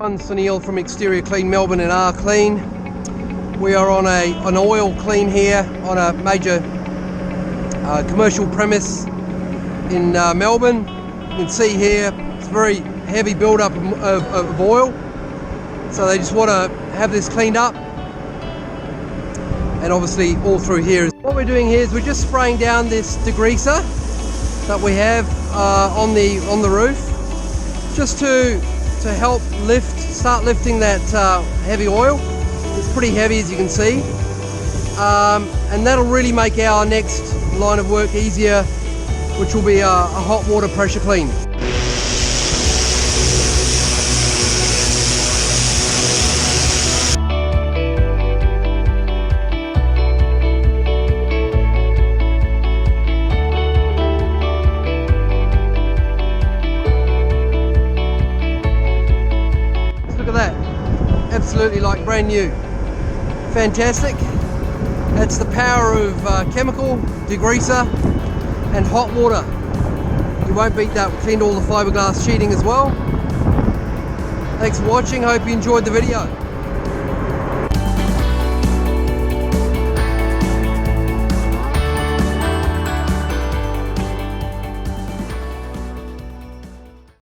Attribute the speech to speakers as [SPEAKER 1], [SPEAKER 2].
[SPEAKER 1] I'm Sunil from Exterior Clean Melbourne and R Clean. We are on an oil clean here on a major commercial premise in Melbourne. You can see here it's a very heavy build-up of oil, so they just want to have this cleaned up, and obviously all through here. What we're doing here is we're just spraying down this degreaser that we have on the roof, just to help start lifting that heavy oil. It's pretty heavy, as you can see, and that'll really make our next line of work easier, which will be a hot water pressure clean. Look at that, absolutely like brand new. Fantastic. That's the power of chemical, degreaser and hot water. You won't beat that. We cleaned all the fiberglass sheeting as well. Thanks for watching, hope you enjoyed the video.